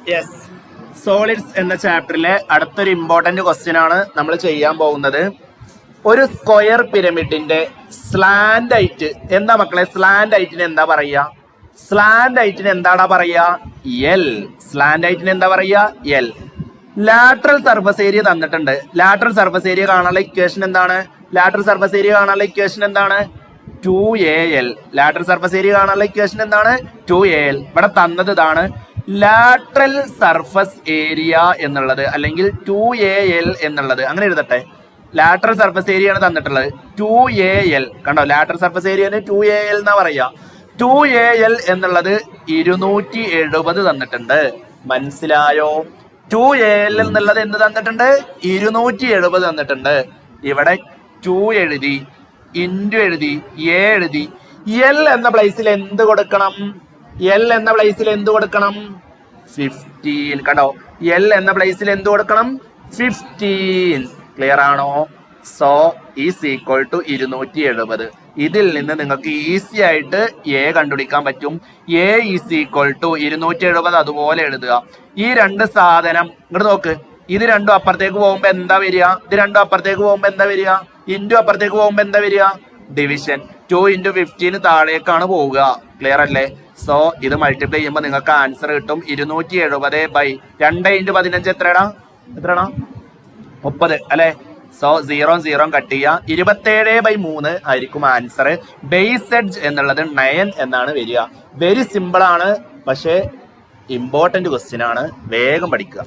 Yes, solids എന്ന ചാപ്റ്ററിലെ അടുത്തൊരു important question ആണ് നമ്മൾ ചെയ്യാൻ പോകുന്നത്. ഒരു സ്ക്വയർ പിരമിഡിന്റെ സ്ലാൻഡ് ഹൈറ്റ് എന്താ മക്കളെ? സ്ലാൻഡ് ഹൈറ്റിന് എന്താ പറയുക? സ്ലാൻഡ് ഹൈറ്റിന് എന്താടാ പറയുക? എൽ. സ്ലാൻഡ് ഹൈറ്റിന് എന്താ പറയുക? എൽ. ലാറ്ററൽ സർഫസ് ഏരിയ തന്നിട്ടുണ്ട്. ലാറ്ററൽ സർഫസ് ഏരിയ കാണാനുള്ള ഇക്വേഷൻ എന്താണ്? ലാറ്ററൽ സർഫസ് ഏരിയ കാണാനുള്ള ഇക്വേഷൻ എന്താണ്? 2AL. ലാറ്ററൽ സർഫസ് ഏരിയ കാണാനുള്ള ഇക്വേഷൻ എന്താണ്? 2AL. ഇവിടെ തന്നത് ഇതാണ് ലാറ്ററൽ സർഫസ് ഏരിയ എന്നുള്ളത്, അല്ലെങ്കിൽ 2AL എന്നുള്ളത്. അങ്ങനെ എഴുതട്ടെ. ലാറ്ററൽ സർഫസ് ഏരിയ ആണ് തന്നിട്ടുള്ളത് 2AL. കണ്ടോ, ലാറ്ററൽ സർഫസ് ഏരിയന് 2AL എന്നാ പറയാ. 2AL എന്നുള്ളത് 270 തന്നിട്ടുണ്ട്. മനസ്സിലായോ? 2AL എന്നുള്ളത് എന്ത് തന്നിട്ടുണ്ട്? 270 തന്നിട്ടുണ്ട്. ഇവിടെ 2 എഴുതി, ഇൻറ്റു എഴുതി, എ എഴുതി. എൽ എന്ന പ്ലേസിൽ എന്ത് കൊടുക്കണം? എൽ എന്ന പ്ലേസിൽ എന്ത് കൊടുക്കണം? 15. കണ്ടോ, എൽ എന്ന പ്ലേസിൽ എന്ത് കൊടുക്കണം? 15. ക്ലിയർ ആണോ? So is equal to 270. ഇതിൽ നിന്ന് നിങ്ങൾക്ക് ഈസി ആയിട്ട് എ കണ്ടുപിടിക്കാൻ പറ്റും. എ ഈസ് ഈക്വൽ ടു 270 അതുപോലെ എഴുതുക. ഈ രണ്ട് സാധനം ഇങ്ങോട്ട് നോക്ക്. ഇത് രണ്ടും അപ്പുറത്തേക്ക് പോകുമ്പോ എന്താ വരിക? ഇത് രണ്ടും അപ്പുറത്തേക്ക് പോകുമ്പോ എന്താ വരിക? ഇൻറ്റു അപ്പുറത്തേക്ക് പോകുമ്പോ എന്താ വരിക? ഡിവിഷൻ. 2 × 15 താഴേക്കാണ് പോവുക. ക്ലിയർ അല്ലേ? സോ ഇത് മൾട്ടിപ്ലൈ ചെയ്യുമ്പോൾ നിങ്ങൾക്ക് ആൻസർ കിട്ടും 270 ബൈ 2 × 15 എത്രടാ? 30 അല്ലെ? സോ 0 കട്ട് ചെയ്യുക. 27/3 ആയിരിക്കും ആൻസർ. ബേസ് എഡ്ജ് എന്നുള്ളത് 9 എന്നാണ് വരിക. വെരി സിമ്പിൾ ആണ്, പക്ഷേ ഇമ്പോർട്ടന്റ് ക്വസ്റ്റ്യൻ ആണ്. വേഗം പഠിക്കുക.